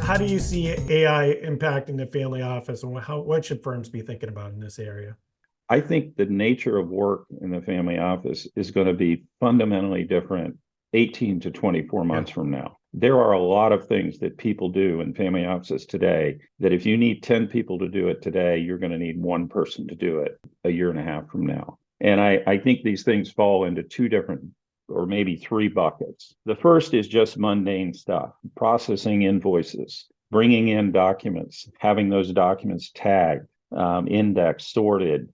How do you see AI impacting the family office, and what should firms be thinking about in this area? I think the nature of work in the family office is going to be fundamentally different 18 to 24 Yeah, months from now. There are a lot of things that people do in family offices today that if you need 10 people to do it today, you're going to need one person to do it a year and a half from now. And I think these things fall into two different or maybe three buckets. The first is just mundane stuff, processing invoices, bringing in documents, having those documents tagged, indexed, sorted,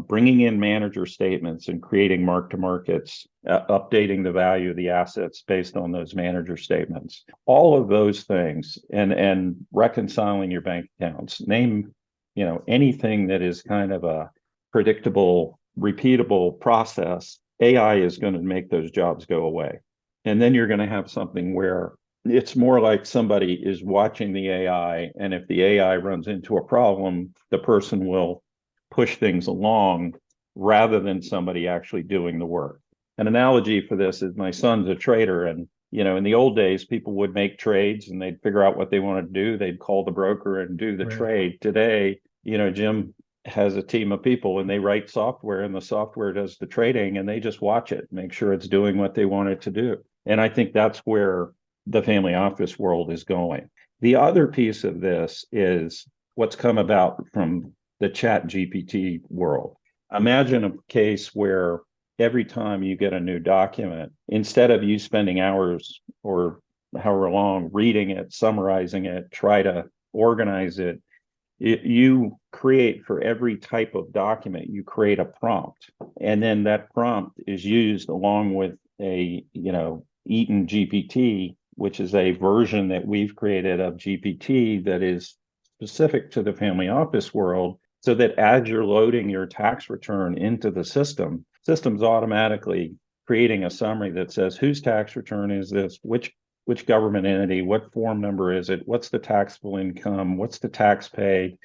bringing in manager statements and creating mark-to-markets, updating the value of the assets based on those manager statements. All of those things, and reconciling your bank accounts. Name, anything that is kind of a predictable, repeatable process. AI is going to make those jobs go away, and then you're going to have something where it's more like somebody is watching the AI, and if the AI runs into a problem, the person will push things along rather than somebody actually doing the work. An analogy for this is my son's a trader, and in the old days, people would make trades and they'd figure out what they wanted to do. They'd call the broker and do the right. trade. Today, Jim has a team of people and they write software and the software does the trading and they just watch it, make sure it's doing what they want it to do. And I think that's where the family office world is going. The other piece of this is what's come about from the chat GPT world. Imagine a case where every time you get a new document, instead of you spending hours or however long reading it, summarizing it, try to organize it, you create for every type of document, you create a prompt. And then that prompt is used along with a, Eton GPT, which is a version that we've created of GPT that is specific to the family office world, so that as you're loading your tax return into the system's automatically creating a summary that says whose tax return is this, which government entity, what form number is it, what's the taxable income, what's the tax paid,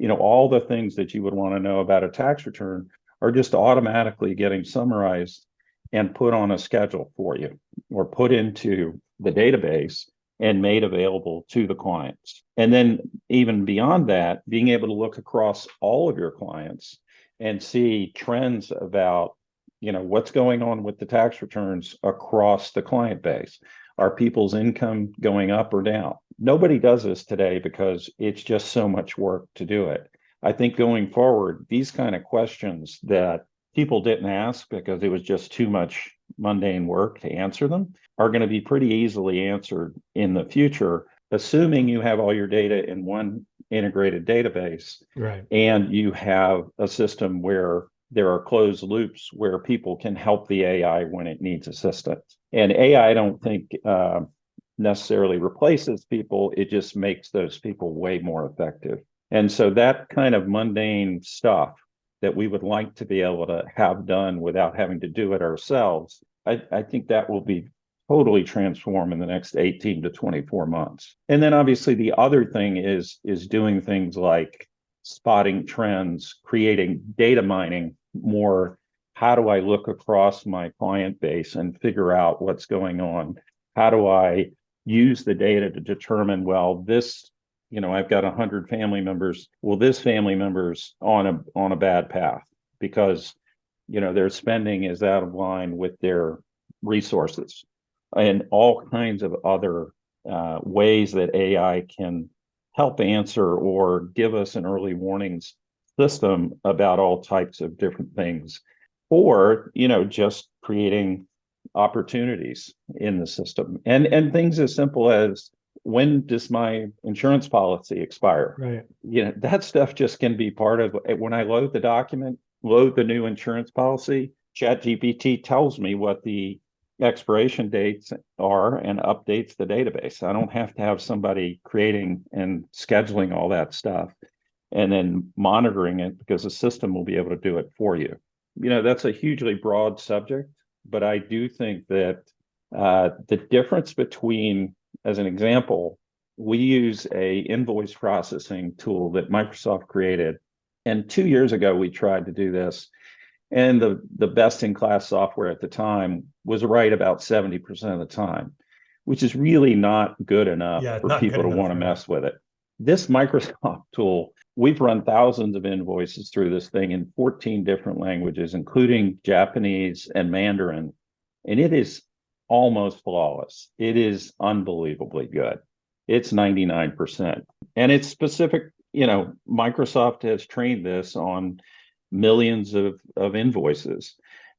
all the things that you would want to know about a tax return are just automatically getting summarized and put on a schedule for you or put into the database and made available to the clients. And then even beyond that, being able to look across all of your clients and see trends about, what's going on with the tax returns across the client base. Are people's income going up or down? Nobody does this today because it's just so much work to do it. I think going forward, these kind of questions that people didn't ask because it was just too much mundane work to answer them are going to be pretty easily answered in the future, assuming you have all your data in one integrated database Right. and you have a system where there are closed loops where people can help the AI when it needs assistance. And AI, I don't think necessarily replaces people. It just makes those people way more effective. And so that kind of mundane stuff that we would like to be able to have done without having to do it ourselves, I think that will be totally transformed in the next 18 to 24 months. And then obviously the other thing is doing things like spotting trends, creating data mining more. How do I look across my client base and figure out what's going on? How do I use the data to determine, well, this, I've got 100 family members. Well, this family member's on a bad path because, their spending is out of line with their resources, and all kinds of other ways that AI can help answer or give us an early warnings system about all types of different things, or just creating opportunities in the system, and things as simple as, when does my insurance policy expire? Right. That stuff just can be part of when I load the document, load the new insurance policy. Chat GPT tells me what the expiration dates are and updates the database. I don't have to have somebody creating and scheduling all that stuff and then monitoring it, because the system will be able to do it for you. That's a hugely broad subject, but I do think that the difference between, as an example, we use a invoice processing tool that Microsoft created. And 2 years ago, we tried to do this. And the best in class software at the time was right about 70% of the time. which is really not good enough Yeah, for not good people to enough, want to right? mess with it. This Microsoft tool, we've run thousands of invoices through this thing in 14 different languages, including Japanese and Mandarin, and it is almost flawless. It is unbelievably good. It's 99%. And it's specific, Microsoft has trained this on millions of invoices.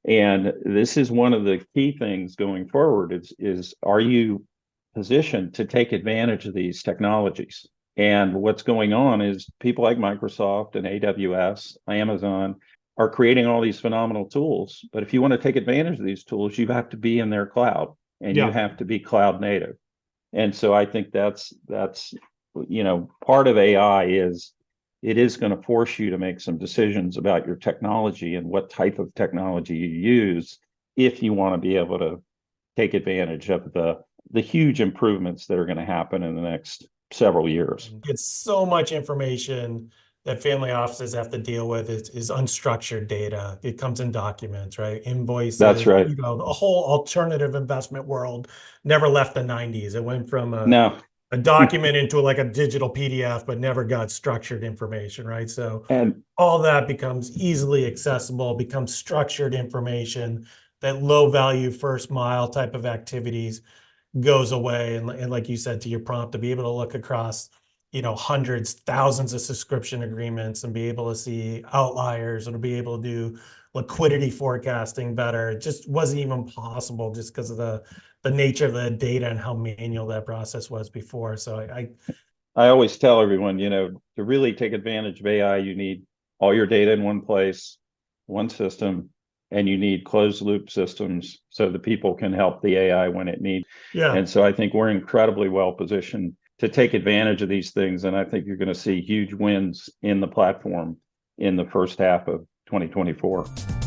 And this is one of the key things going forward is are you positioned to take advantage of these technologies? And what's going on is people like Microsoft and AWS, Amazon are creating all these phenomenal tools. But if you want to take advantage of these tools, you have to be in their cloud and you Yeah. have to be cloud native. And so I think that's part of AI is it is going to force you to make some decisions about your technology and what type of technology you use if you want to be able to take advantage of the huge improvements that are going to happen in the next several years. It's so much information that family offices have to deal with is unstructured data. It comes in documents, right? That's Invoices, right. the whole alternative investment world never left the 90s. It went from No, a document into like a digital PDF, but never got structured information, right? So and all that becomes easily accessible, becomes structured information, that low value first mile type of activities goes away. And like you said, to your prompt, to be able to look across, hundreds, thousands of subscription agreements and be able to see outliers and to be able to do liquidity forecasting better. It just wasn't even possible just because of the nature of the data and how manual that process was before. So I always tell everyone, to really take advantage of AI, you need all your data in one place, one system, and you need closed loop systems so the people can help the AI when it needs. yeah. And so I think we're incredibly well positioned to take advantage of these things. And I think you're going to see huge wins in the platform in the first half of 2024.